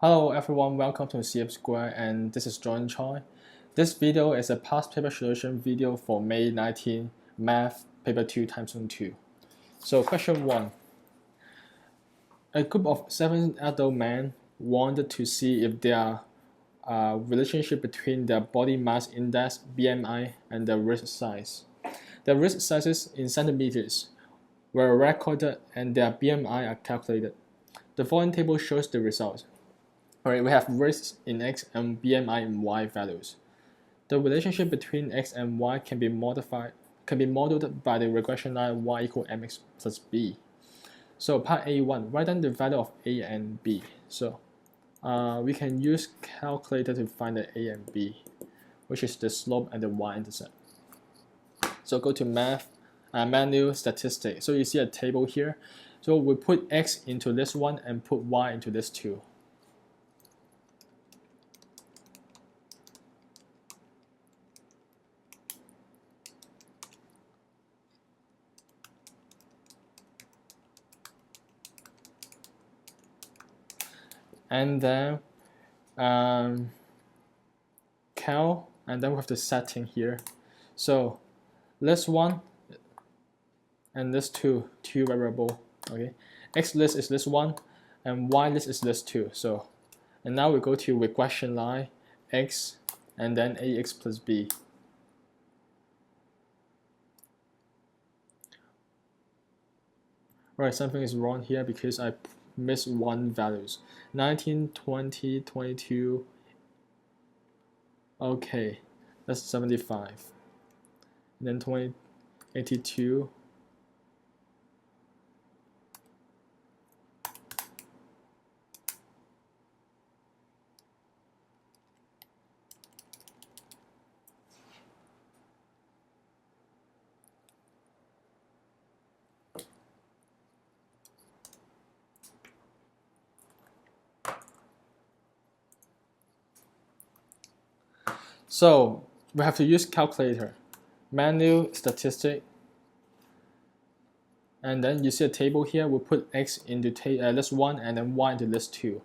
Hello everyone, welcome to CF Square, and this is John Choi. This video is a past paper solution video for May 19 Math Paper 2 Time Zone 2. So question 1. A group of 7 adult men wanted to see if there are relationship between their body mass index, BMI, and their wrist size. The wrist sizes in centimeters were recorded and their BMI are calculated. The following table shows the results. Alright, we have wrists in X and BMI in Y values. The relationship between X and Y can be modeled by the regression line y equal mx plus b. So part A1, write down the value of A and B. So we can use calculator to find the A and B, which is the slope and the y-intercept. So go to math, menu, statistics. So you see a table here. So we put X into this one and put Y into this two. And then cal, and then we have the setting here. So this one and this two variable. Okay, X list is this one, and Y list is this two. So, and now we go to regression line X, and then AX plus B. Right, something is wrong here because I missed one values. 19, 20, 22. Okay, that's 75. And then 20, 82. So we have to use calculator, menu, statistic, and then you see a table here. We'll put X into list 1 and then Y into list 2.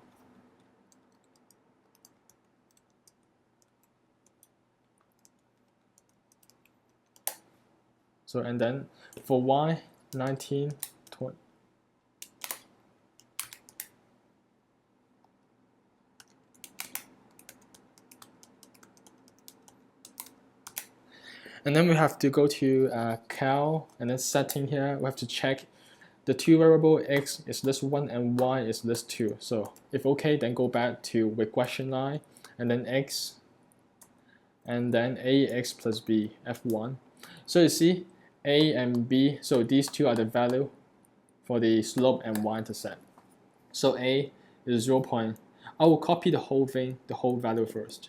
So and then for Y, 19, 20. And then we have to go to cal and then setting here. We have to check the two variable X is this one and Y is this two. So if okay, then go back to regression line and then X and then AX plus B, F1. So you see A and B, so these two are the value for the slope and y-intercept. So A is 0. I will copy the whole thing, the whole value first,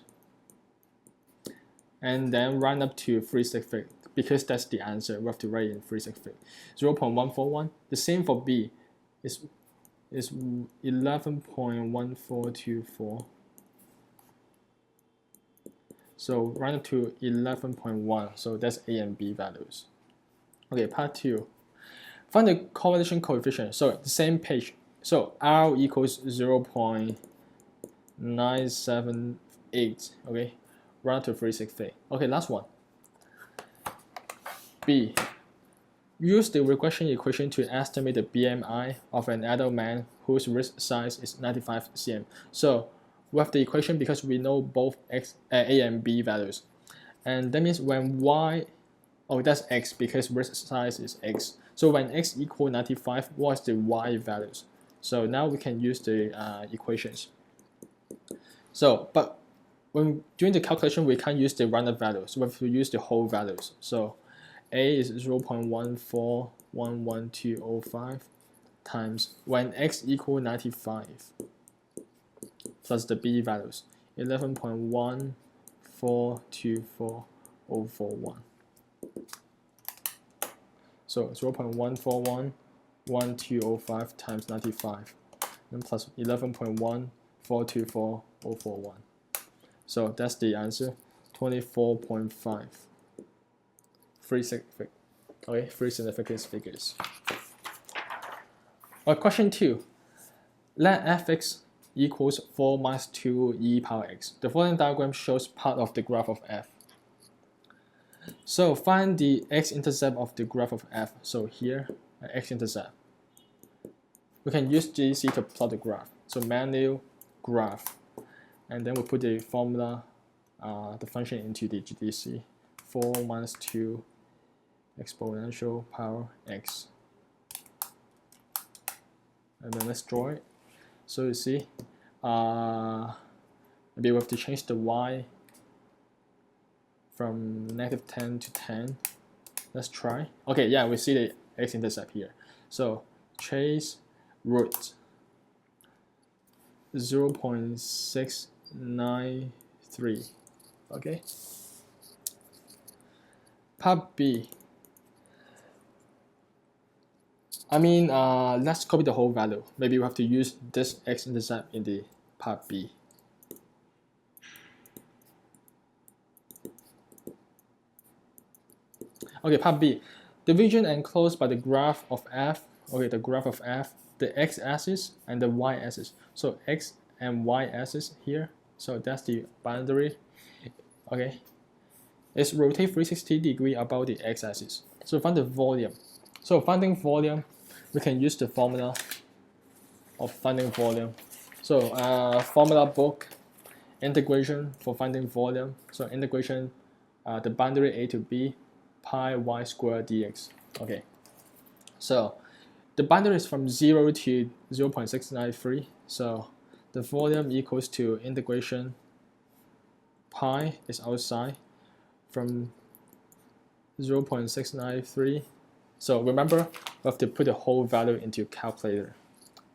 and then round up to 3 sig fig, because that's the answer. We have to write in 3 sig fig. 0.141. The same for B is 11.1424. So round up to 11.1. So that's A and B values. Okay, part 2. Find the correlation coefficient. So the same page. So R equals 0.978. Okay. Round to 3 sig fig. Okay, last one. B. Use the regression equation to estimate the BMI of an adult man whose wrist size is 95 cm. So we have the equation because we know both X, A and B values. And that means when Y, oh that's X because wrist size is X. So when X equal 95, what's the Y values? So now we can use the equations. So, but when doing the calculation, we can't use the rounded values. We have to use the whole values. So A is 0.14111205 times when X equal 95 plus the B values 11.1424041. So 0.1411205 times 95 and plus 11.1424041. So that's the answer, 24.5. 3 significant figures. Question 2. Let fx equals 4 minus 2 e power x. The following diagram shows part of the graph of f. So find the x-intercept of the graph of f. So here, x-intercept. We can use GCSE to plot the graph. So manual graph. And then we put the formula, the function into the GCSE. 4 minus 2 exponential power x. And then let's draw it. So you see, maybe we have to change the y from negative 10 to 10. Let's try. Okay, yeah, we see the x-intercept here. So trace root 0.693. Okay. Part B. Let's copy the whole value. Maybe we have to use this x-intercept in the part B. Okay, part B. The region enclosed by the graph of f, okay, the graph of f, the x-axis and the y-axis. So x and y-axis here, so that's the boundary, okay. It's rotate 360 degrees about the x-axis. So find the volume. So finding volume, we can use the formula of finding volume. So formula book, integration for finding volume. So integration, the boundary a to b, pi y squared dx. Okay. So the boundary is from 0 to 0.693. So the volume equals to integration pi is outside from 0.693. So remember, we have to put the whole value into calculator.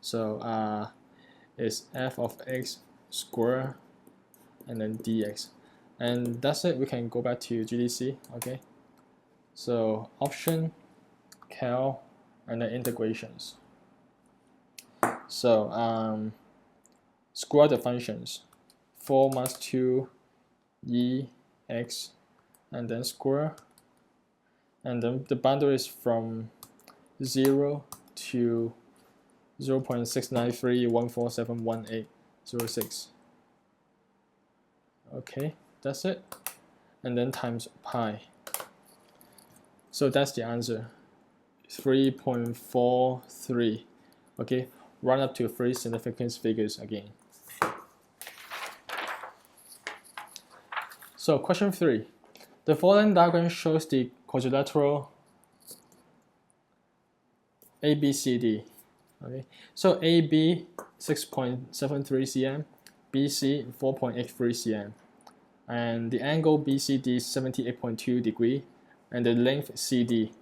So it's f of x squared and then dx. And that's it. We can go back to GCSE. Okay. So option, cal, and then integrations. So square the functions. 4 minus 2 e x, and then square. And then the boundary is from 0 to 0.693147180.6. Okay, that's it. And then times pi. So that's the answer. 3.43. Okay, run up to 3 significance figures again. So question 3. The following diagram shows the quadrilateral ABCD. Okay, so AB 6.73 cm, BC 4.83 cm, and the angle BCD is 78.2 degree, and the length CD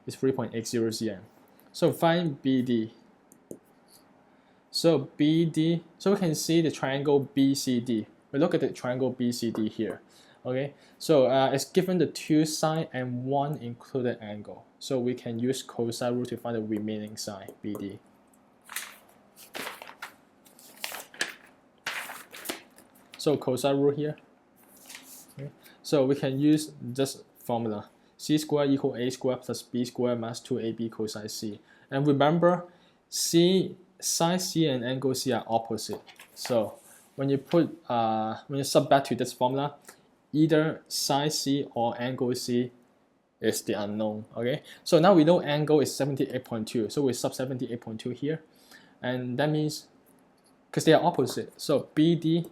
is 3.80 cm. So find BD. So BD, so we can see the triangle BCD. We look at the triangle BCD here. Okay, so it's given the 2 side and 1 included angle. So we can use cosine rule to find the remaining side, BD. So cosine rule here. Okay. So we can use this formula. C squared equals A squared plus B squared minus 2AB cosine C. And remember, sine C and angle C are opposite. So when you sub back to this formula, either sine C or angle C is the unknown. Okay, so now we know angle is 78.2, so we sub 78.2 here, and that means because they are opposite, so BD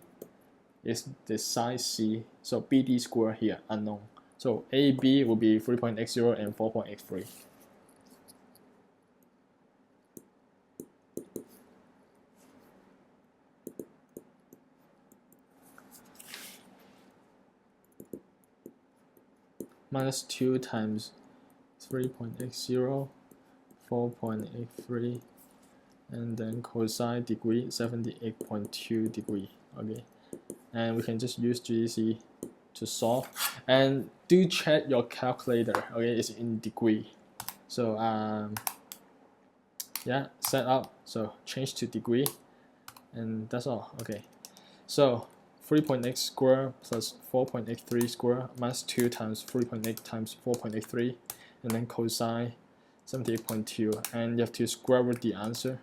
is the sine C, so BD square here unknown. So AB will be 3.80 and 4.83. Minus 2 times 3.80, 4.83, and then cosine degree 78.2 degree. Okay, and we can just use GCSE to solve. And do check your calculator. Okay, it's in degree. So yeah, set up. So change to degree, and that's all. Okay, so 3.8 squared plus 4.83 squared minus 2 times 3.8 times 4.83, and then cosine 78.2, and you have to square root the answer.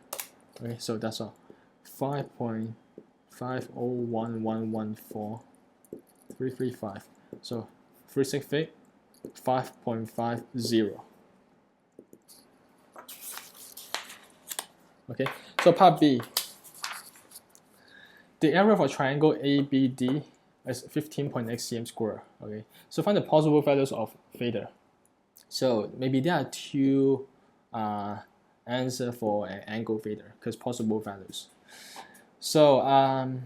Okay, so that's all. 5.2 501,114,335. So 3 6 feet, 5.50. Okay, so part B. The area of a triangle ABD is 15.8 cm square. Okay, so find the possible values of theta. So maybe there are two answers for an angle theta because possible values. So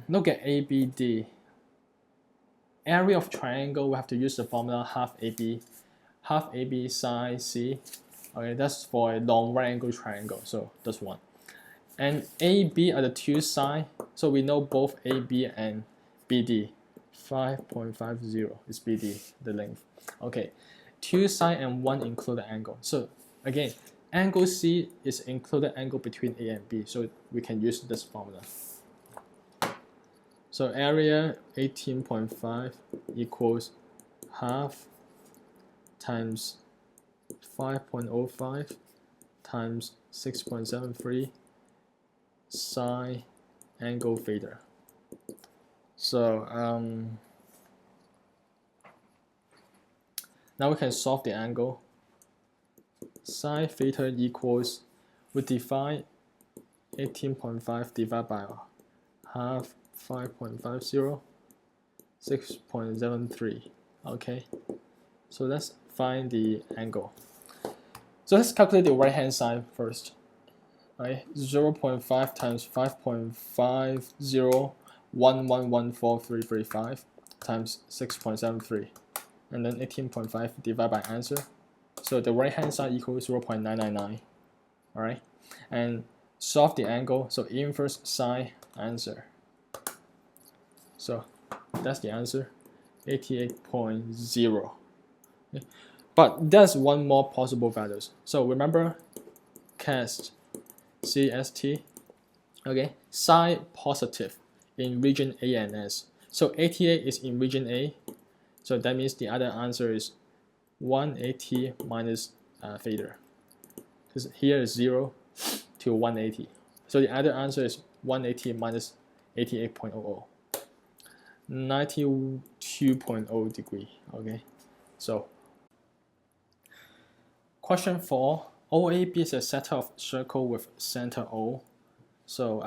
look at ABD. Area of triangle, we have to use the formula half AB sine C. Okay, that's for a long right angle triangle. So that's one. And AB are the two sides, so we know both AB and BD. 5.50 is BD, the length. Okay, two sides and one included angle. So again, angle C is included angle between A and B, so we can use this formula. So area 18.5 equals half times 5.05 times 6.73 sine angle theta. So now we can solve the angle. Sine theta equals, we divide 18.5 divided by half 5.50, 6.73. Okay, so let's find the angle. So let's calculate the right hand side first. Right, 0.5 times 5.50, 1114335 times 6.73, and then 18.5 divided by answer. So the right hand side equals 0.999. All right, and solve the angle. So inverse sine answer. So that's the answer, 88.0. Okay. But there's one more possible values. So remember, CST, okay, sine positive in region A and S. So 88 is in region A, so that means the other answer is 180 minus theta. Because here is 0 to 180. So the other answer is 180 minus 88.00. 92.0 degree. Okay, so question 4. OAB is a set of circle with center O. So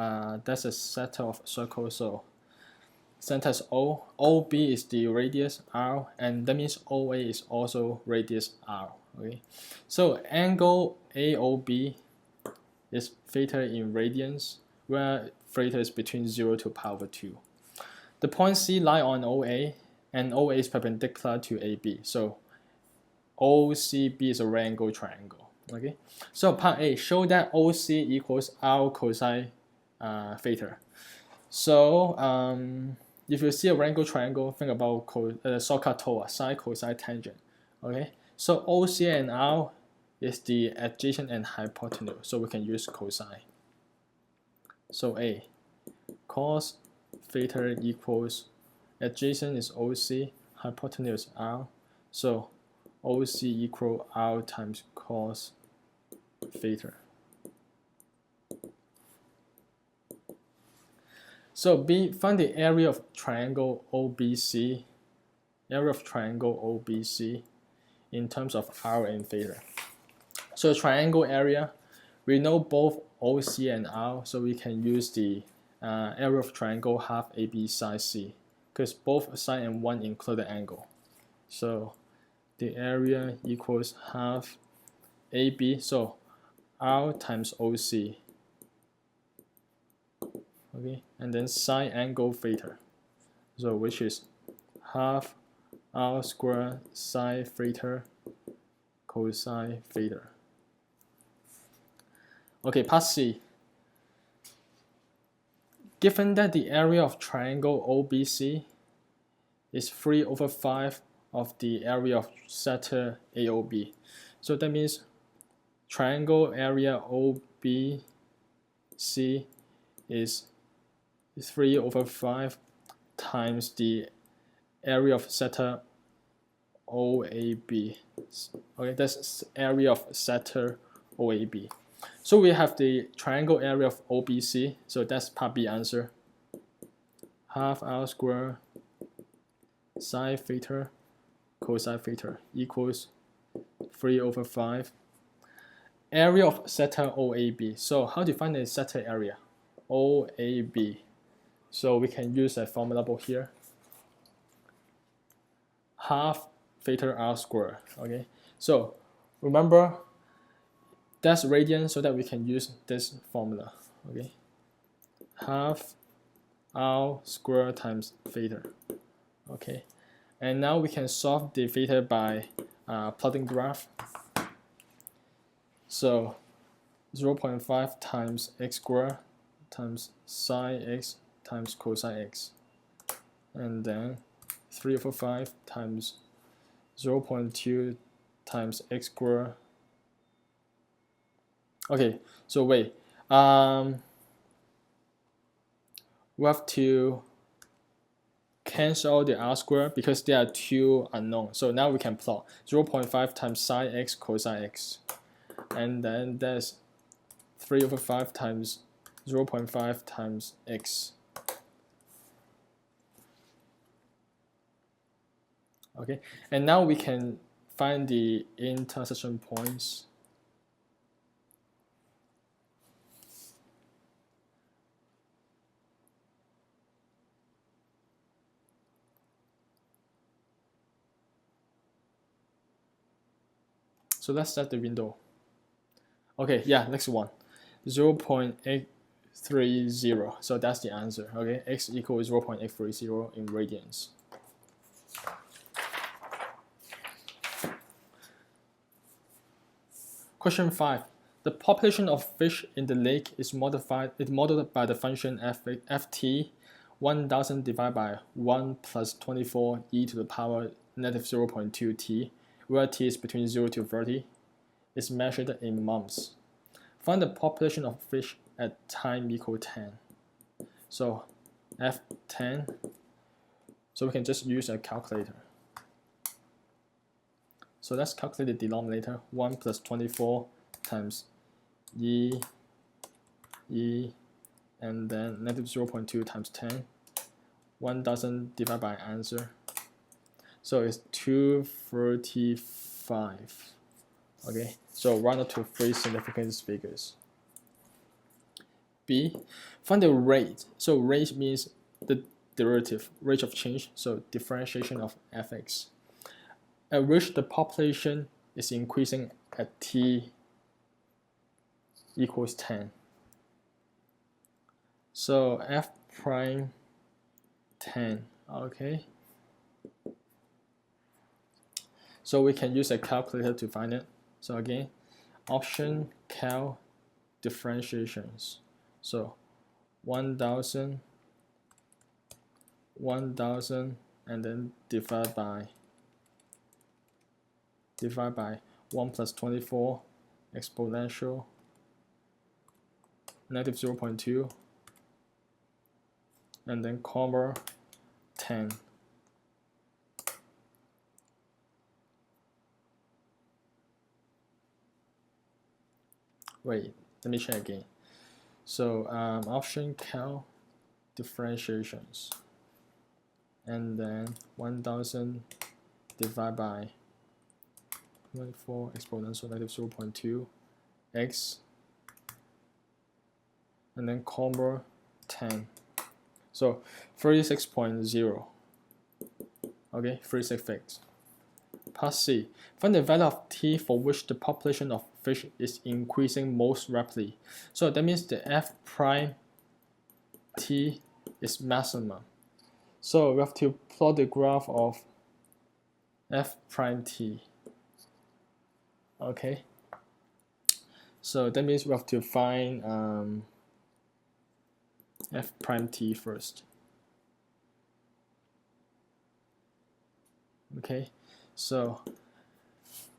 that's a set of circles. So center is O. OB is the radius R, and that means OA is also radius R. Okay, so angle AOB is theta in radians, where theta is between 0 to power of 2. The point C lie on OA, and OA is perpendicular to AB. So OCB is a right angle triangle. Okay, so part A, show that OC equals R cosine theta. So if you see a right angle triangle, think about shortcut TOA, sine, cosine, tangent. Okay, so OC and R is the adjacent and hypotenuse, so we can use cosine. So A, cos theta equals, adjacent is OC, hypotenuse R, so OC equal R times cos theta. So B, find the area of triangle OBC, in terms of R and theta. So triangle area, we know both OC and R, so we can use the area of triangle half AB sine C, because both sine and 1 include the angle. So the area equals half AB, so R times OC. Okay, and then sine angle theta, so which is half R squared sine theta cosine theta. Okay, part C. Given that the area of triangle OBC is 3/5 of the area of sector AOB, so that means triangle area OBC is 3/5 times the area of sector OAB. Okay, that's area of sector OAB. So we have the triangle area of OBC, so that's part B answer. half r squared sine theta cosine theta equals 3/5. Area of sector OAB. So how to find the sector area? OAB. So we can use a formula here. Half theta r squared. Okay. So remember that's radian, so that we can use this formula. Okay. Half r squared times theta. Okay. And now we can solve the theta by plotting graph. So 0.5 times x squared times sine x times cosine x, and then 3/5 times 0.2 times x squared. Okay, so wait, we have to cancel the r squared because there are two unknowns. So now we can plot 0.5 times sine x cosine x, and then that's 3/5 times 0.5 times x. Okay, and now we can find the intersection points. So let's set the window. Okay, yeah, next one. 0.830. So that's the answer. Okay, x equals 0.830 in radians. Question 5. The population of fish in the lake is modeled by the function ft 1000 divided by 1 plus 24 e to the power negative 0.2 t, where t is between 0 to 30. Is measured in months. Find the population of fish at time equal 10. So f10. So we can just use a calculator. So let's calculate the denominator. 1 plus 24 times e, and then negative 0.2 times 10. 1000 divided by answer. So it's 235. Okay, so round up to 3 significant figures. B, find the rate. So rate means the derivative, rate of change, so differentiation of fx, at which the population is increasing at t equals 10. So f prime 10, okay. So we can use a calculator to find it. So again, option cal differentiations. So 1000, and then divide by 1 plus 24 exponential negative 0.2, and then comma 10. Wait, let me check again. So option cal differentiations, and then 1000 divided by 24 exponential negative 0.2 x, and then comma 10. So 36.0. Okay, 36 fixed. Part C. Find the value of t for which the population of fish is increasing most rapidly. So that means the f prime t is maximum. So we have to plot the graph of f prime t. Okay. So that means we have to find f prime t first. Okay. So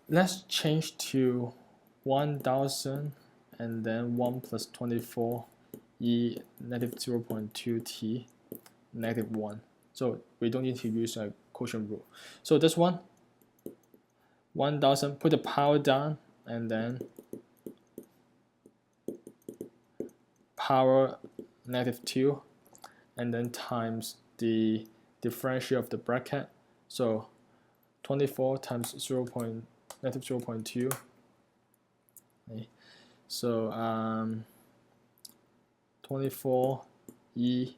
let's change to 1000 and then 1 plus 24 e negative 0.2 t negative 1. So we don't need to use a quotient rule. So this one, 1000, put the power down, and then power negative 2, and then times the differential of the bracket. So 24 times negative 0.2. Okay. So 24e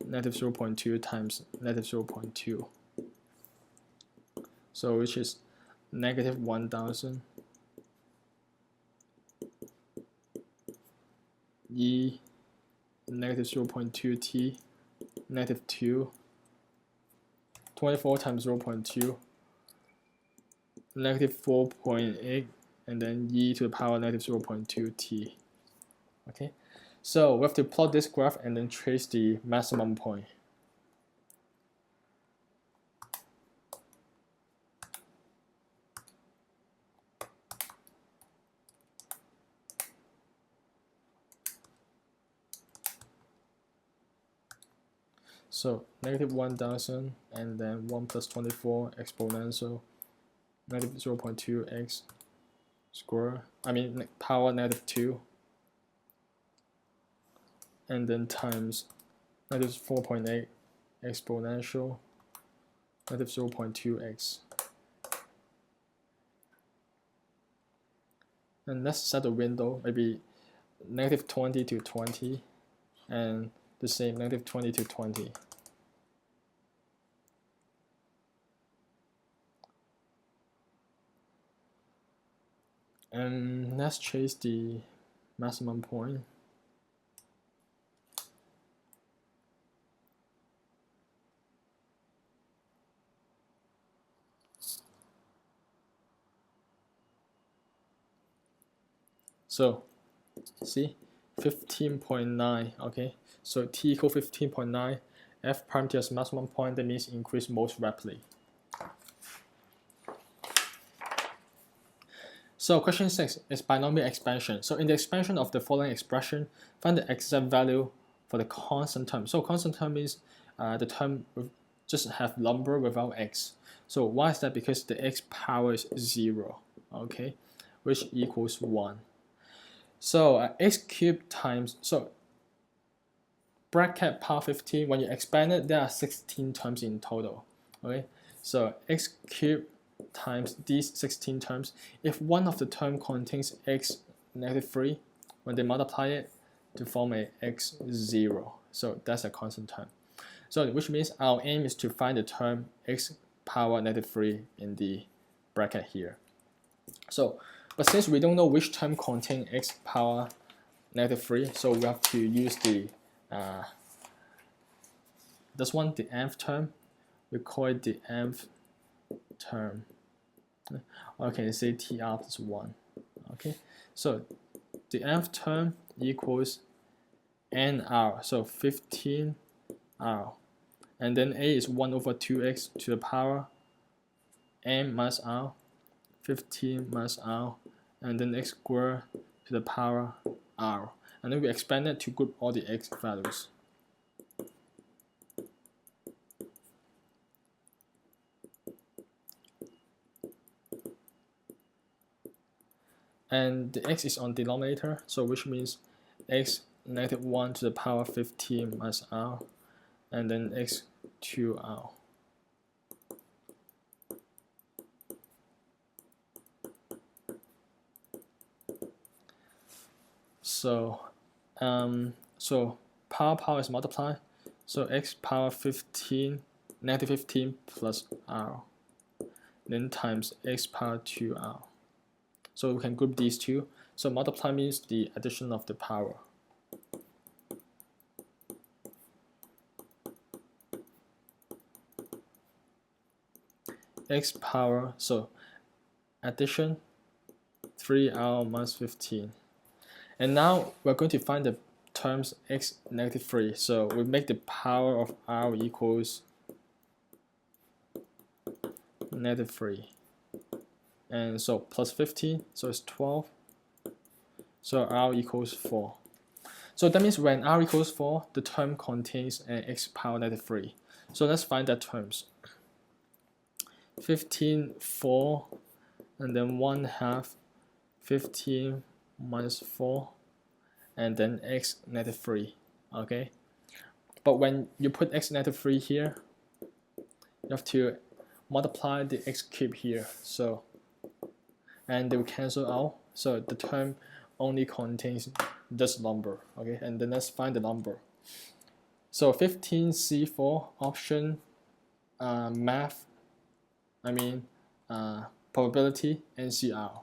negative 0.2 times negative 0.2. So which is negative 1000 e negative 0.2 t negative 2, 24 times 0.2, negative 4.8, and then e to the power negative 0.2 t. Okay, so we have to plot this graph and then trace the maximum point. So negative 1000 and then 1 plus 24 exponential negative 0.2x square, power negative 2, and then times negative 4.8 exponential negative 0.2x. And let's set a window, maybe negative 20 to 20, and the same negative 20 to 20. And let's chase the maximum point. So see 15.9. okay, so t equal 15.9, f prime t as maximum point, that means increase most rapidly. So question 6 is binomial expansion. So in the expansion of the following expression, find the exact value for the constant term. So constant term means the term just have number without x. So why is that? Because the x power is 0, okay, which equals 1. So x cubed times, so bracket power 15, when you expand it, there are 16 terms in total, okay? So x cubed times these 16 terms, if one of the term contains x negative 3, when they multiply it to form a x0, so that's a constant term. So which means our aim is to find the term x power negative 3 in the bracket here. So, but since we don't know which term contains x power negative 3, so we have to use the this one, the nth term. We call it the nth term. Okay, say tr plus 1. Okay, so the nth term equals nr, so 15r, and then a is 1 over 2x to the power n minus r, 15 minus r, and then x squared to the power r, and then we expand it to group all the x values. And the x is on denominator, so which means x negative 1 to the power 15 minus r, and then x 2r. So power is multiplied, so x power 15 negative 15 plus r, then times x power 2r. So we can group these two. So multiply means the addition of the power. X power, so addition 3r minus 15. And now we're going to find the terms x negative 3. So we make the power of r equals negative 3. And so plus 15, so it's 12. So r equals 4. So that means when r equals 4, the term contains an x power negative 3. So let's find that terms. 15, 4, and then 1/2, 15 minus 4, and then x negative 3. Okay. But when you put x negative 3 here, you have to multiply the x cube here. So, and they will cancel out. So the term only contains this number. Okay, and then let's find the number. So 15C4 option probability NCR.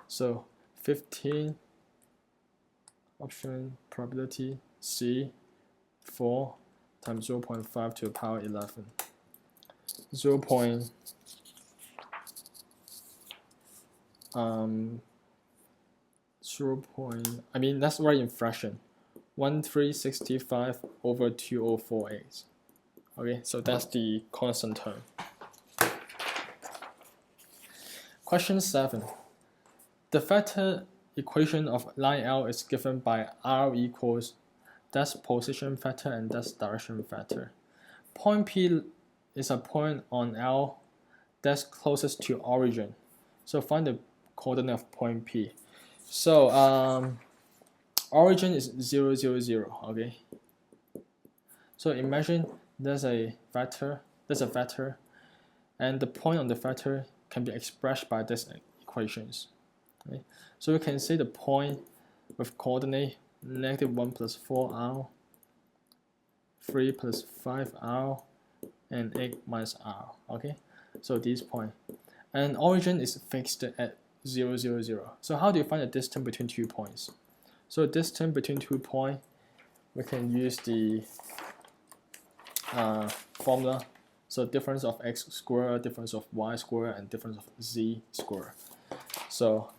So 15 option probability C 4 times 0.5 to the power 11. 0. Let's write in fraction. 1365 over 2048. Okay, so that's the constant term. Question 7. The vector equation of line L is given by R equals that's position vector and that's direction vector. Point P is a point on L that's closest to origin. So find the coordinate of point P. So origin is 0, 0, 0. Okay. So imagine there's a vector, and the point on the vector can be expressed by these equations. Okay? So we can say the point with coordinate -1 plus 4r, 3 plus 5r, and 8 minus r. Okay, so these points. And origin is fixed at 0, 0, 0. So how do you find the distance between 2 points? So distance between 2 points, we can use the formula. So difference of x squared, difference of y squared, and difference of z squared. So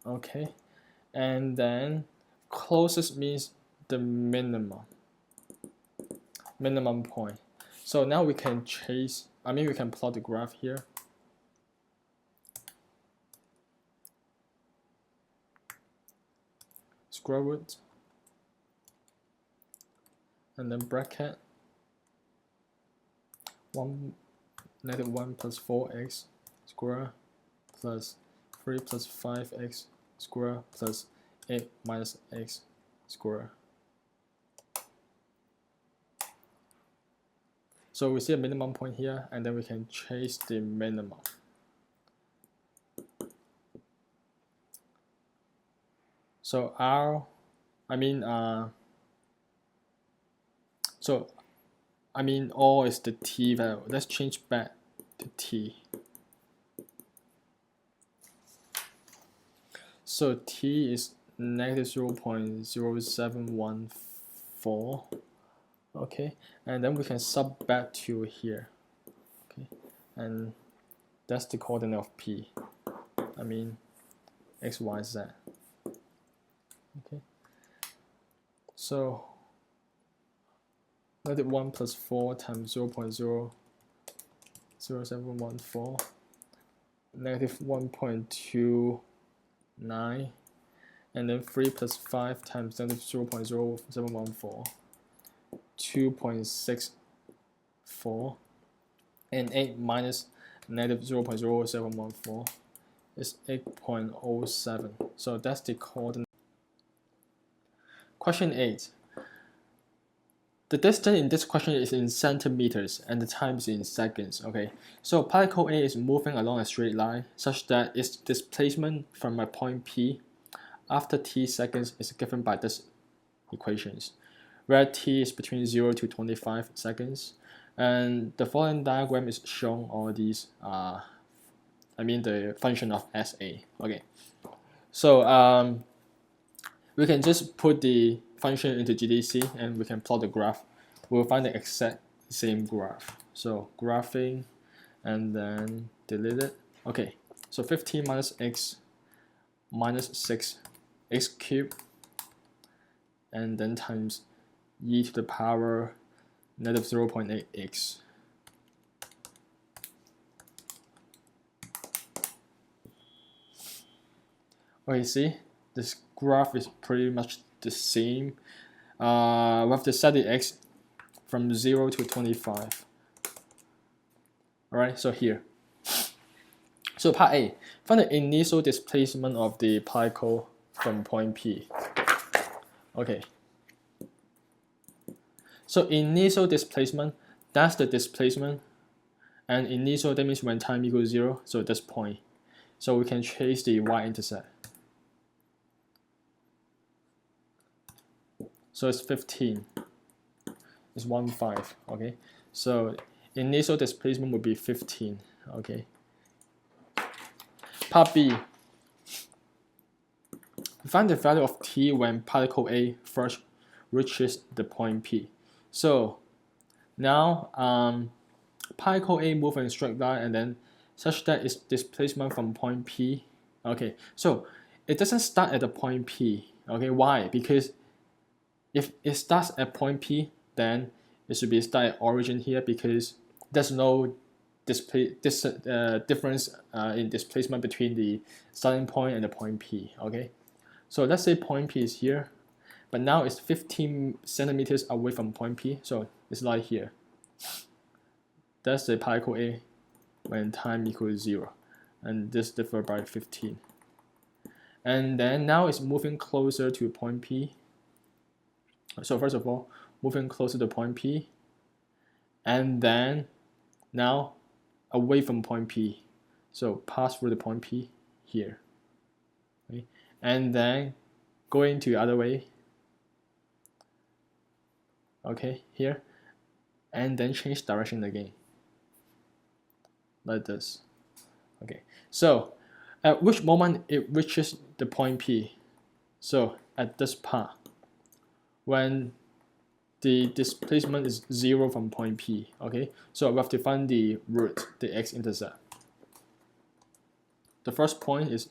okay, and then closest means the minimum point. So now we can we can plot the graph here. Square root, and then bracket 1 plus 4x squared plus 3 plus 5x squared plus 8 minus x squared. So we see a minimum point here, and then we can chase the minimum. So R is the t value. Let's change back to t. So t is -0.0714. Okay, and then we can sub back to here. Okay, and that's the coordinate of p. x, y, z. Okay, so -1 plus 4 times 0.00714, -1.29, and then 3 plus 5 times -0.0714, 2.64, and 8 minus -0.0714 is 8.07. So that's the coordinate. Question 8. The distance in this question is in centimeters and the time is in seconds. Okay, so particle A is moving along a straight line such that its displacement from a point P after t seconds is given by these equations, where t is between 0 to 25 seconds. And the following diagram is shown all these, the function of SA. Okay, so we can just put the function into GDC and we can plot the graph. We'll find the exact same graph. So graphing and then delete it. Okay, so 15 minus x minus 6 x cubed, and then times e to the power -0.8x. Okay, see, this graph is pretty much the same. We have to set the x from 0 to 25. Alright, so here. So part A, find the initial displacement of the particle from point P. Okay. So initial displacement, that's the displacement. And initial, that means when time equals 0, so this point. So we can trace the y-intercept. So it's 15. It's 15, okay? So initial displacement would be 15, okay? Part B. Find the value of t when particle A first reaches the point P. So now particle A moves in a straight line and then such that its displacement from point P. Okay, so it doesn't start at the point P. Okay, why? Because if it starts at point P, then it should be start at origin here because there's no difference in displacement between the starting point and the point P. Okay, so let's say point P is here, but now it's 15 centimeters away from point P, so it's like here. That's the particle A when time equals 0, and this differs by 15. And then now it's moving closer to point P. So first of all, moving closer to point P, and then now away from point P. So pass through the point P here. Okay? And then going to the other way. Okay, here. And then change direction again. Like this. Okay, so at which moment it reaches the point P? So at this part, when the displacement is 0 from point P. Okay, so we have to find the root, the x-intercept. The first point is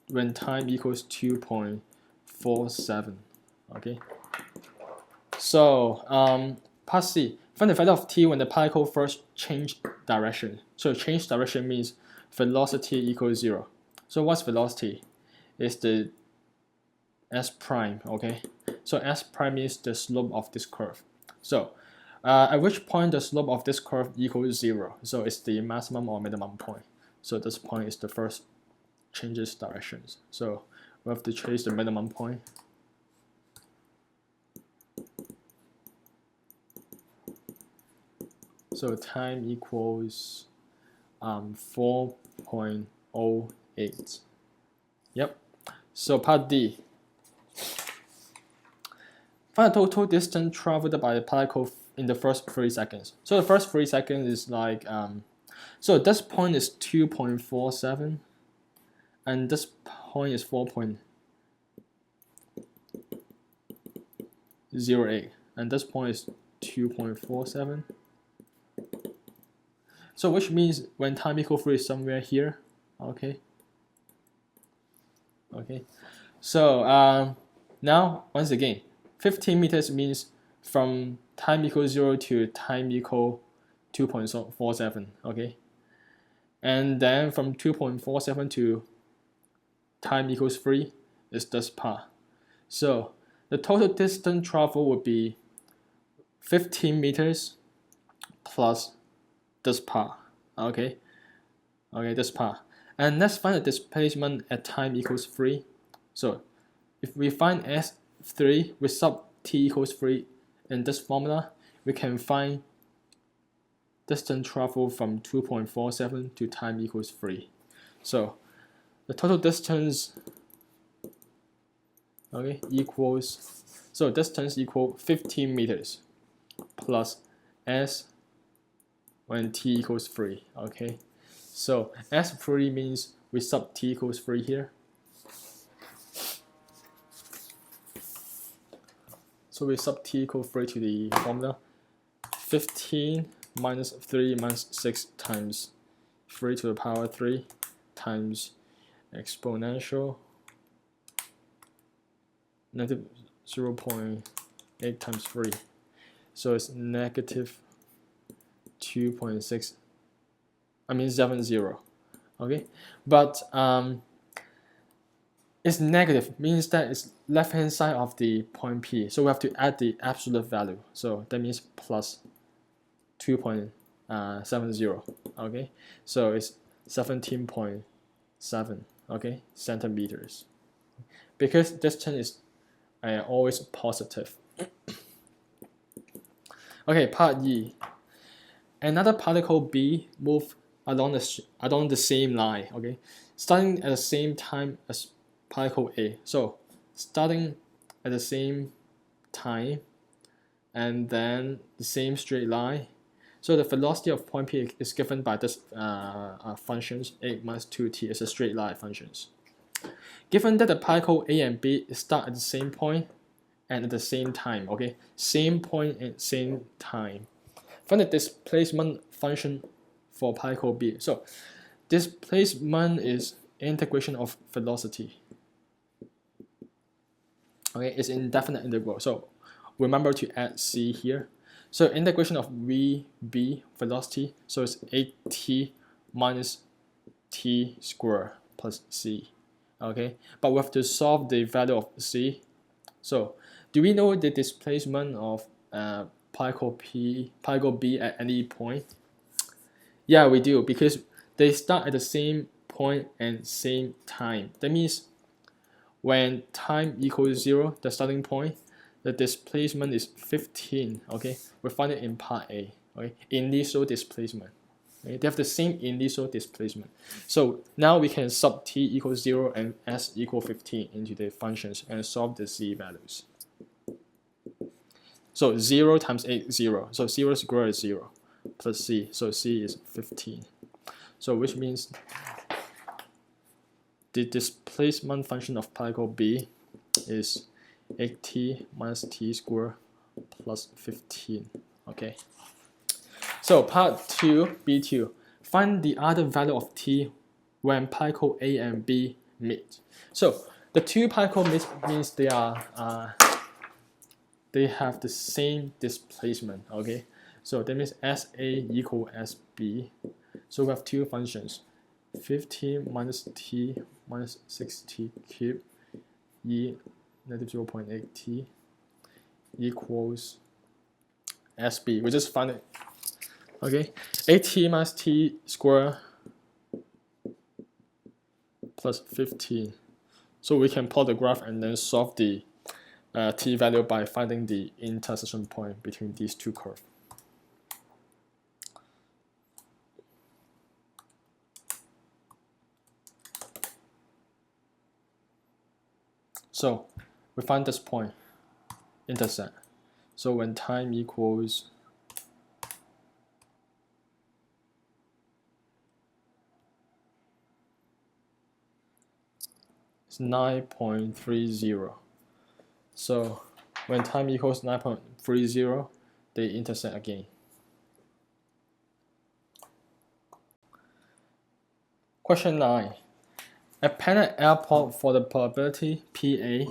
when time equals 2.47. Okay, so part C, find the value of t when the particle first change direction. So change direction means velocity equals 0. So what's velocity? It's the s prime, okay? So s prime is the slope of this curve. So at which point the slope of this curve equals 0. So it's the maximum or minimum point. So this point is the first changes directions. So we have to trace the minimum point. So time equals 4.08. Yep. So part D. Find the total distance traveled by the particle in the first 3 seconds. So the first 3 seconds is like, so this point is 2.47, and this point is 4.08, and this point is 2.47. So which means when time equals 3 is somewhere here, okay? Okay, so now once again, 15 meters means from time equals 0 to time equal 2.47, okay? And then from 2.47 to time equals 3 is this part. So the total distance traveled would be 15 meters plus this part, okay? Okay, this part. And let's find the displacement at time equals 3. So if we find S3, we sub t equals 3 in this formula, we can find distance traveled from 2.47 to time equals 3. So the total distance, okay, equals, so distance equal 15 meters plus S when t equals 3, okay? So S3 means we sub t equals 3 here. So we sub t equals 3 to the formula. 15 minus 3 minus 6 times 3 to the power 3 times exponential negative 0.8 times 3. So it's negative 2.6. I mean 70. Okay, but It's negative, means that it's left hand side of the point P. So we have to add the absolute value. So that means plus 2.70. Okay, so it's 17.7. Okay, centimeters. Because distance is always positive. Okay, part E. Another particle B move along the same line. Okay, starting at the same time as particle A. So starting at the same time and then the same straight line. So the velocity of point P is given by this functions a minus 2t is a straight line functions. Given that the particle A and B start at the same point and at the same time, okay, same point and same time. Find the displacement function for particle B. So displacement is integration of velocity. Okay, it's indefinite integral. So remember to add c here. So integration of vb velocity. So it's 8t minus t squared plus c. Okay, but we have to solve the value of c. So do we know the displacement of particle B at any point? Yeah, we do, because they start at the same point and same time. That means when time equals 0, the starting point, the displacement is 15. Okay, we find it in part A. Okay, initial displacement. Okay? They have the same initial displacement. So now we can sub t equals 0 and s equal 15 into the functions and solve the c values. So 0 times 8, 0. So 0 squared is 0 plus c. So c is 15. So which means the displacement function of particle B is 8t minus t squared plus 15. Okay. So part 2, B2. Find the other value of t when particle A and B meet. So the two particles meet means they have the same displacement. Okay. So that means SA equal SB. So we have two functions. 15 minus t minus 6t cubed e negative 0.8t equals SB. We just find it. Okay, 8t minus t squared plus 15. So we can plot the graph and then solve the t value by finding the intersection point between these two curves. So we find this point, intersect. So when time equals 9.30. So when time equals 9.30, they intersect again. Question 9. Append an airport for the probability PA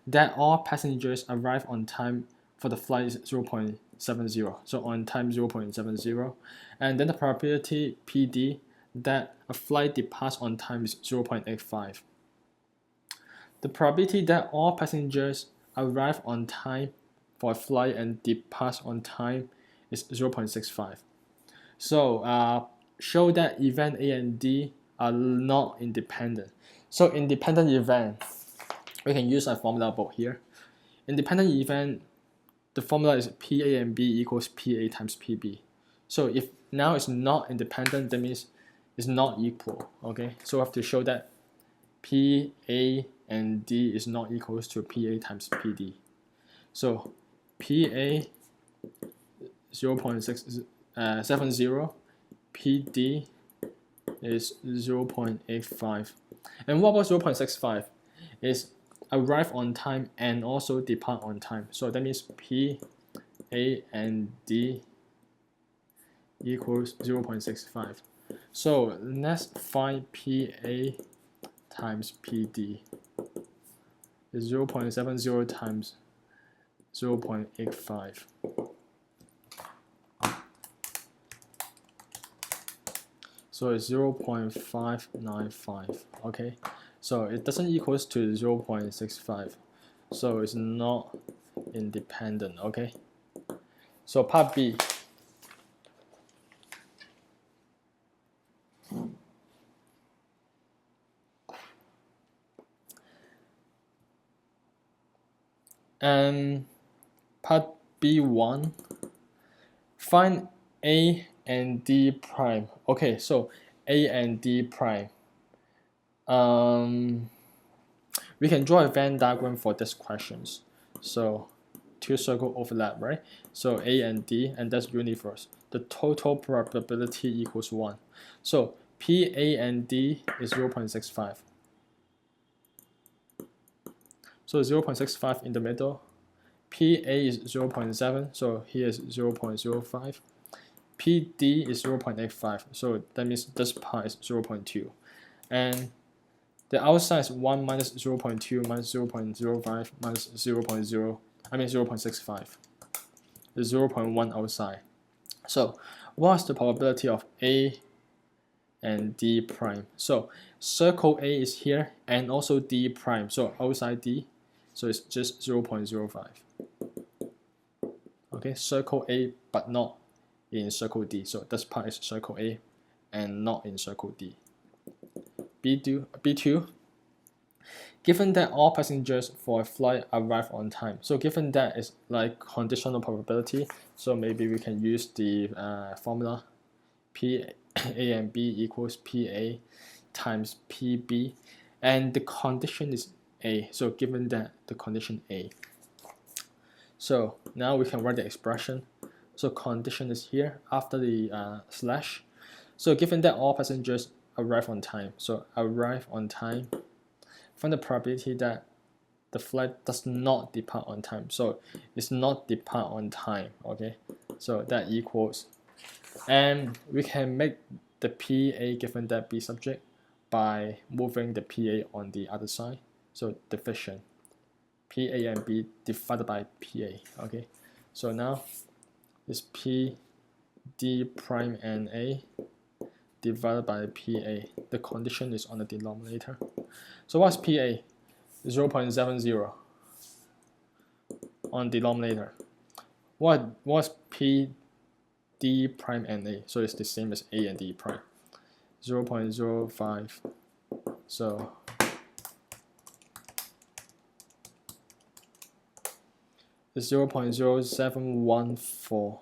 that all passengers arrive on time for the flight is 0.70. So on time 0.70. And then the probability PD that a flight departs on time is 0.85. The probability that all passengers arrive on time for a flight and depart on time is 0.65. So show that event A and D are not independent. So independent event, we can use a formula book here. Independent event, the formula is PA and B equals PA times PB. So if now it's not independent, that means it's not equal. Okay, so we have to show that PA and D is not equals to PA times PD. So PA 0.670, PD is 0.85. And what about 0.65? Is arrive on time and also depart on time. So that means P, A, and D equals 0.65. So let's find PA times PD is 0.70 times 0.85. So it's 0.595. Okay, So it doesn't equals to 0.65. So it's not independent, okay? So part B. And part B1, find A and D prime. Okay, so A and D prime. We can draw a Venn diagram for this questions. So two circle overlap, right? So A and D, and that's universe. The total probability equals 1. So P, A, and D is 0.65. So 0.65 in the middle. PA is 0.7, so here is 0.05. PD is 0.85, so that means this part is 0.2. And the outside is 1 minus 0.2 minus 0.05 minus 0.65. There's 0.1 outside. So what's the probability of A and D prime? So circle A is here and also D prime, so outside D, so it's just 0.05. Okay, circle A but not in circle D, so this part is circle A and not in circle D. B2, given that all passengers for a flight arrive on time, so given that it's like conditional probability, so maybe we can use the formula P A and B equals PA times PB, and the condition is A, so given that the condition A. So now we can write the expression. So condition is here after the slash. So given that all passengers arrive on time, so arrive on time, find the probability that the flight does not depart on time. So it's not depart on time, okay? So that equals, and we can make the PA given that B subject by moving the PA on the other side. So division. PA and B divided by PA, okay? So now it's P D prime and A divided by PA. The condition is on the denominator. So what's PA? 0.70 on denominator. What's P D prime and A? So it's the same as A and D prime. 0.05. So it's 0.0714.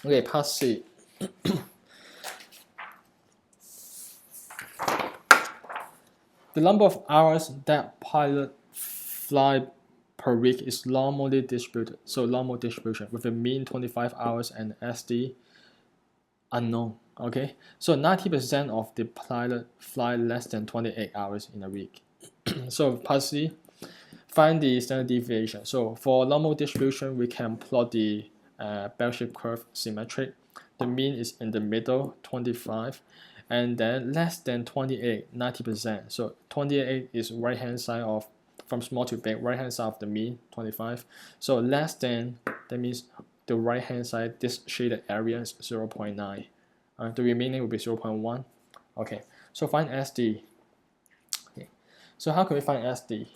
Okay, part C. The number of hours that pilot fly per week is normally distributed. So normal distribution with a mean 25 hours and SD unknown. Okay, so 90% of the pilot fly less than 28 hours in a week. So part C, find the standard deviation. So for normal distribution, we can plot the bell-shaped curve symmetric. The mean is in the middle, 25, and then less than 28, 90%. So 28 is right-hand side of, from small to big, right-hand side of the mean, 25. So less than, that means the right-hand side, this shaded area is 0.9. The remaining will be 0.1. Okay, so find SD. Okay, so how can we find SD?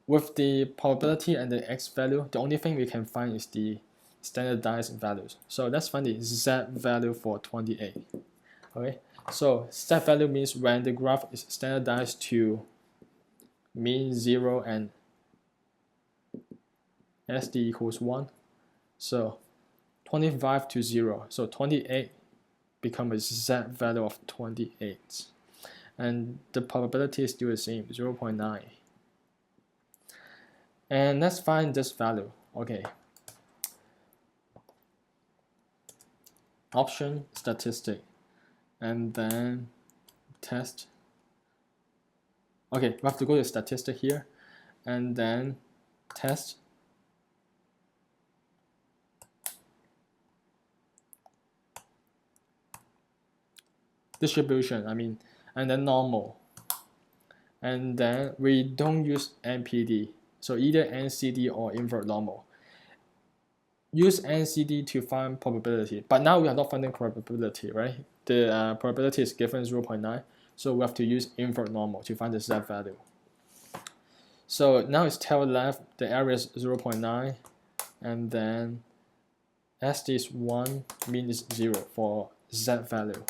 With the probability and the x value, the only thing we can find is the standardized values. So let's find the z value for 28. Okay, so z value means when the graph is standardized to mean 0 and SD equals 1. So 25 to 0. So 28 becomes a z value of 28. And the probability is still the same, 0.9. And let's find this value. Okay. Option, statistic, and then test. Okay, we have to go to statistic here, and then test. Distribution, and then normal. And then we don't use NPD. So either NCD or invert normal. use NCD to find probability, but now we are not finding probability, right? The probability is given 0.9, so we have to use invert normal to find the Z value. So now it's tail left, the area is 0.9, and then SD is 1, mean is 0 for Z value.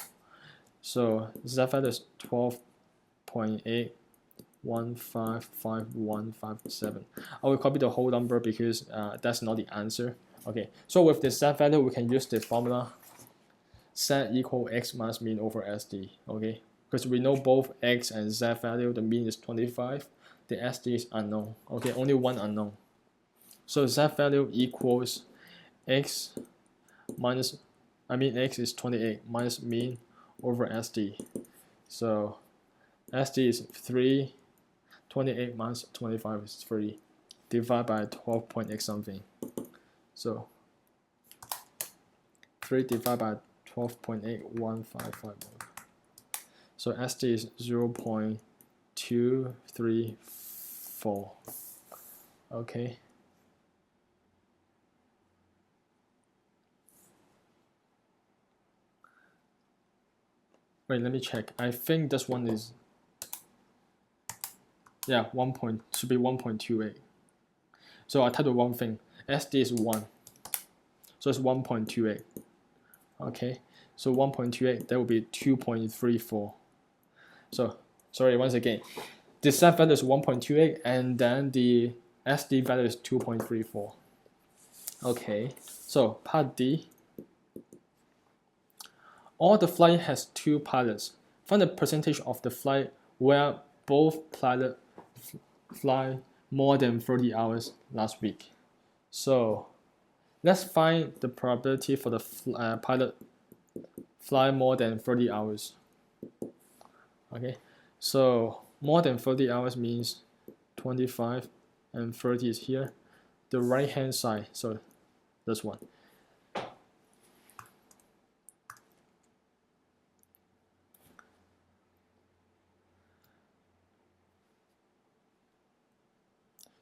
So Z value is 12.815557. I will copy the whole number because that's not the answer. Okay, so with the Z value, we can use the formula Z equal X minus mean over SD. Okay, because we know both X and Z value, the mean is 25, the SD is unknown. Okay, only one unknown. So Z value equals X minus, X is 28 minus mean over SD. So SD is 3, 28 minus 25 is 3, divided by 12.x something. So 3 divided by 12.81551. So SD is 0.234. Okay. Wait, let me check. I think this one is, yeah, should be 1.28. So I typed the wrong thing. SD is 1. So it's 1.28. Okay. So 1.28, that will be 2.34. So, sorry, once again. The Z value is 1.28 and then the SD value is 2.34. Okay. So part D. All the flight has 2 pilots. Find the percentage of the flight where both pilots fly more than 30 hours last week. So let's find the probability for the pilot fly more than 30 hours. Okay, so more than 30 hours means 25 and 30 is here. The right hand side, so this one.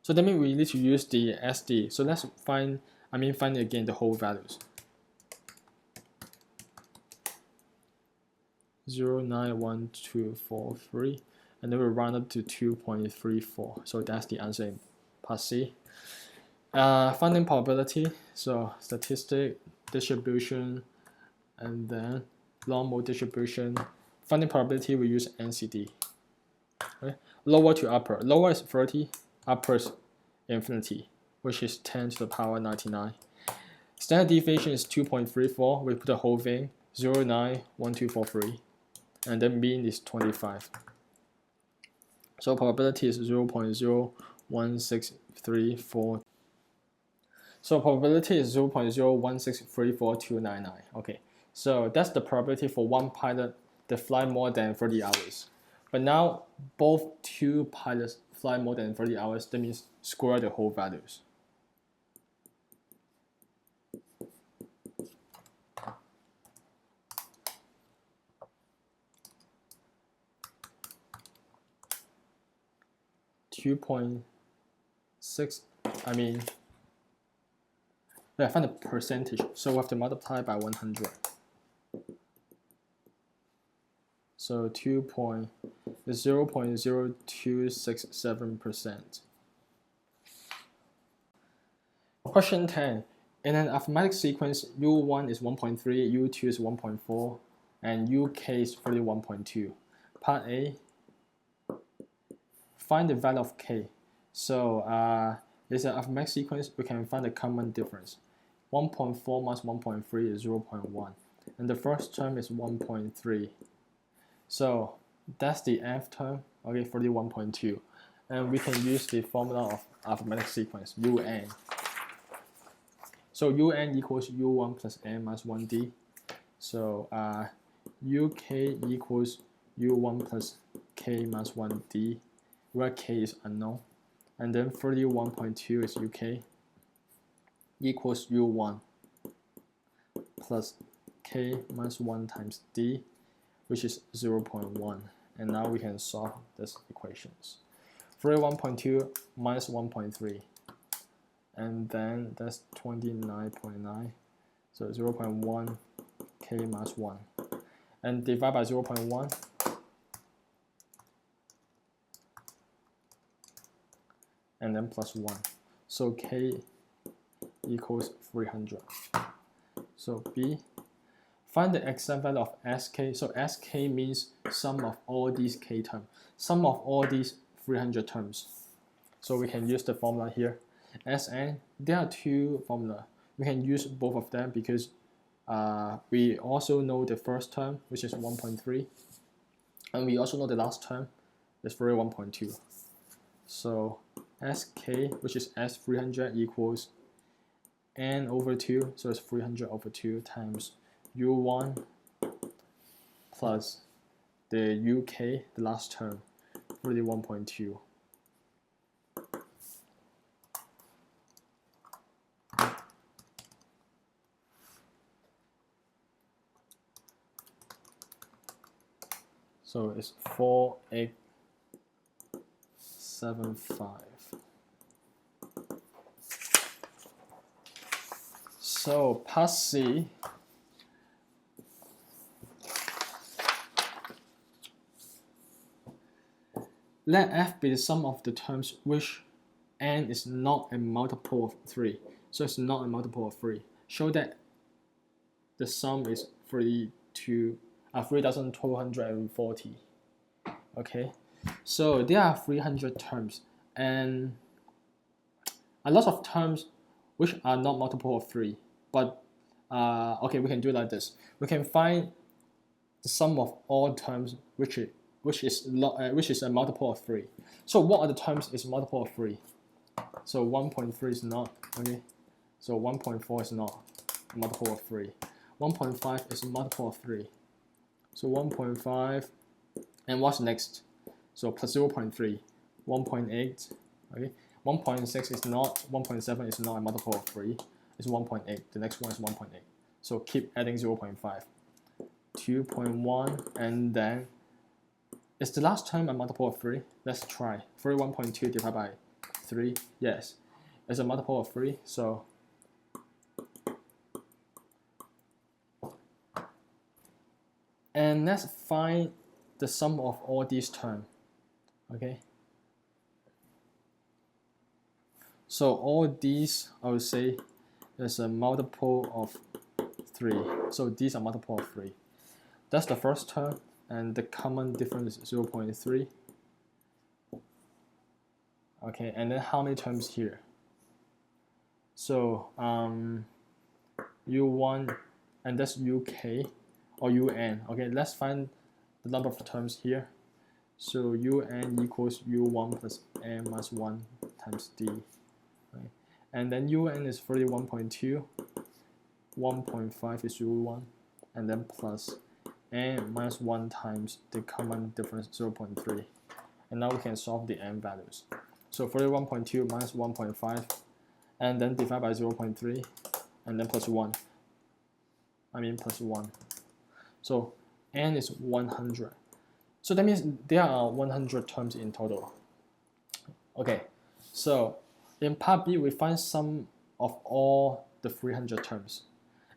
So that means we need to use the SD. So let's find again the whole values. 0.91243, and then we round up to 2.34. So that's the answer in part C. Finding probability. So statistic, distribution, and then normal distribution. Finding probability, we use NCD. Okay. Lower to upper. Lower is 30. Upper is infinity, which is 10 to the power 99. Standard deviation is 2.34. We put the whole thing, 0.91243, and then mean is 25. So probability is 0.01634. So probability is 0.016342999. Okay, so that's the probability for one pilot that fly more than 30 hours. But now both 2 pilots fly more than 30 hours, that means square the whole values. Find the percentage, so we have to multiply by 100. So 0.0267%. Question 10. In an arithmetic sequence, U1 is 1.3, U2 is 1.4, and UK is 31.2. Part A. Find the value of K. So it's an arithmetic sequence, we can find the common difference. 1.4 minus 1.3 is 0.1. And the first term is 1.3. So that's the nth term, okay, 41.2. And we can use the formula of arithmetic sequence, UN. So UN equals U1 plus N minus 1D. So UK equals U1 plus K minus 1D, where K is unknown. And then 31.2 is UK equals U1 plus K minus 1 times D, which is 0.1. And now we can solve these equations. 31.2 minus 1.3. and then that's 29.9, so 0.1 k minus 1, and divide by 0.1, and then plus 1, so k equals 300. So B, find the exact value of sk. So sk means sum of all these k terms, sum of all these 300 terms. So we can use the formula here. Sn, there are two formulas. We can use both of them because we also know the first term, which is 1.3, and we also know the last term is 1.2. So sk, which is S300, equals n over 2, so it's 300 over 2 times u1 plus the uk, the last term, 31.2. So it's 4875. So part C, let f be the sum of the terms which n is not a multiple of 3. So it's not a multiple of 3. Show that the sum is 3,240. Okay, so there are 300 terms and a lot of terms which are not multiple of 3. But okay, we can do it like this. We can find the sum of all terms which is a multiple of 3. So what are the terms is multiple of 3? So 1.3 is not, okay. So 1.4 is not a multiple of 3. 1.5 is a multiple of 3. So 1.5, and what's next? So plus 0.3, 1.8, okay. 1.6 is not, 1.7 is not a multiple of 3. It's 1.8. The next one is 1.8. So keep adding 0.5. 2.1, and then is the last term a multiple of 3? Let's try. 31.2 divided by 3. Yes, it's a multiple of 3. So and let's find the sum of all these terms. Okay. So all these, I would say, is a multiple of 3. So these are multiple of 3. That's the first term, and the common difference is 0.3. Okay, and then how many terms here? So u1, and that's uk or un. Okay, let's find the number of terms here. So un equals u1 plus n minus 1 times d. Right? And then un is 31.2, 1.5 is u1, and then plus n minus 1 times the common difference 0.3. And now we can solve the n values. So 31.2 minus 1.5, and then divide by 0.3, and then plus 1. Plus 1. So n is 100. So that means there are 100 terms in total. Okay, so in part B, we find sum of all the 300 terms.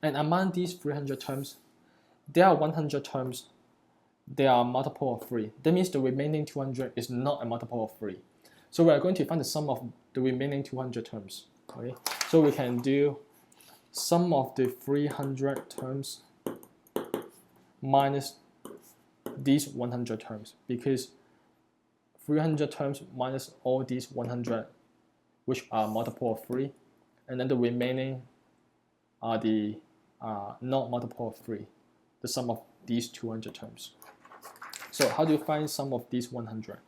And among these 300 terms, there are 100 terms, they are multiple of 3. That means the remaining 200 is not a multiple of 3. So we are going to find the sum of the remaining 200 terms. Okay, so we can do sum of the 300 terms minus these 100 terms, because 300 terms minus all these 100 which are multiple of 3, and then the remaining are the not multiple of 3, the sum of these 200 terms. So how do you find sum of these 100?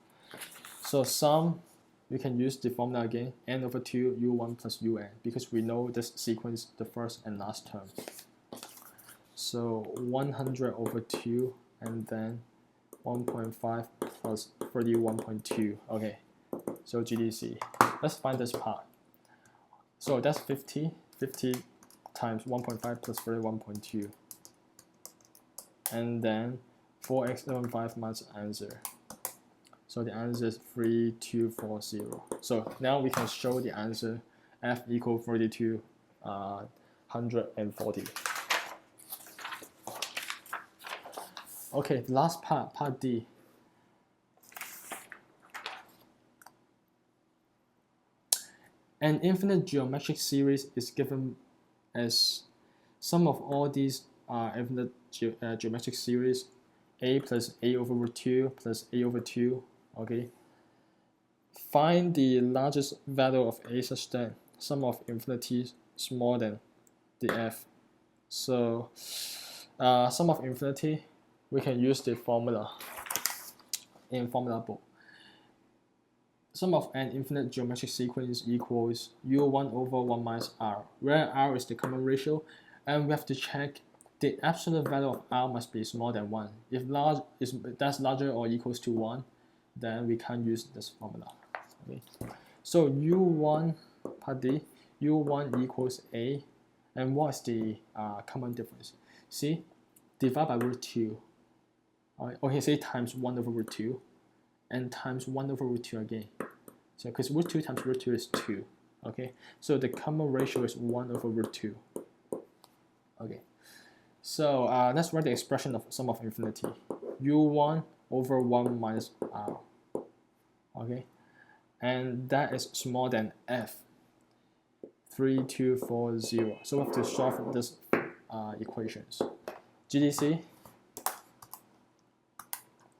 So sum, you can use the formula again, n over 2 u1 plus un, because we know this sequence, the first and last term. So 100 over 2, and then 1.5 plus 31.2. Okay, so GDC. Let's find this part. So that's 50 times 1.5 plus 31.2. And then 4x75 minus answer. So the answer is 3240. So now we can show the answer f equal 3240. Okay, the last part, part D. An infinite geometric series is given as sum of all these infinite geometric series, a plus a over root 2 plus a over 2, okay? Find the largest value of a such that sum of infinity is smaller than the f. So sum of infinity, we can use the formula in formula book. Sum of an infinite geometric sequence equals u1 over 1 minus r, where r is the common ratio, and we have to check the absolute value of r must be smaller than 1. If that's larger or equals to 1, then we can't use this formula. Okay. So u1 part D, u1 equals a, and what's the common difference? See, divide by root 2. Okay, say times 1 over root 2, and times 1 over root 2 again. So because root 2 times root 2 is 2. Okay, so the common ratio is 1 over root 2. Okay, so let's write the expression of sum of infinity. u1 over 1 minus r. Okay, and that is smaller than f. 3240. So we have to solve this equations. GDC.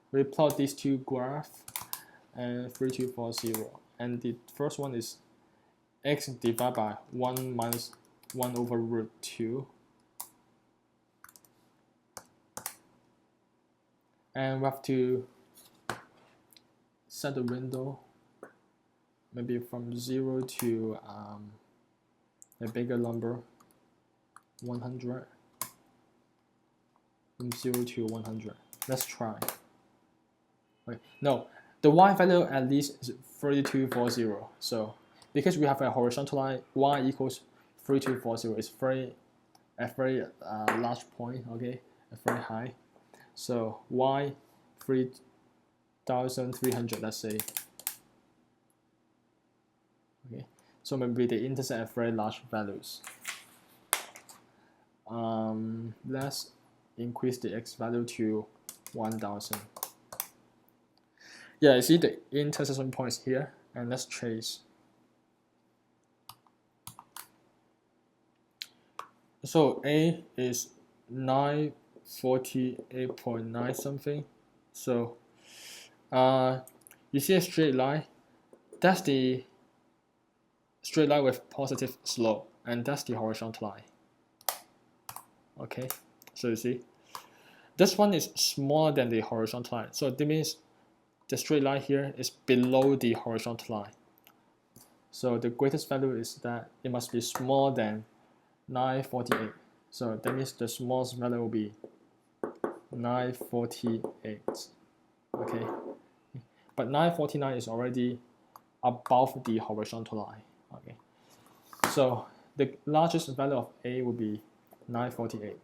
We plot these two graphs and 3240, and the first one is x divided by 1 minus 1 over root 2, and we have to set the window maybe from 0 to a bigger number, 100, from 0 to 100. Let's try. Okay. No, the y value at least is 3240. So because we have a horizontal line, y equals 3240 is a very large point, okay, very high. So y 3300, let's say. Okay, so maybe they intersect at very large values. Let's increase the x value to 1000. Yeah, you see the intersection points here, and let's trace. So A is 948.9 something. So you see a straight line. That's the straight line with positive slope, and that's the horizontal line. Okay, so you see, this one is smaller than the horizontal line. So that means the straight line here is below the horizontal line. So the greatest value is that it must be smaller than 948. So that means the smallest value will be 948. Okay, but 949 is already above the horizontal line. Okay, so the largest value of A will be 948.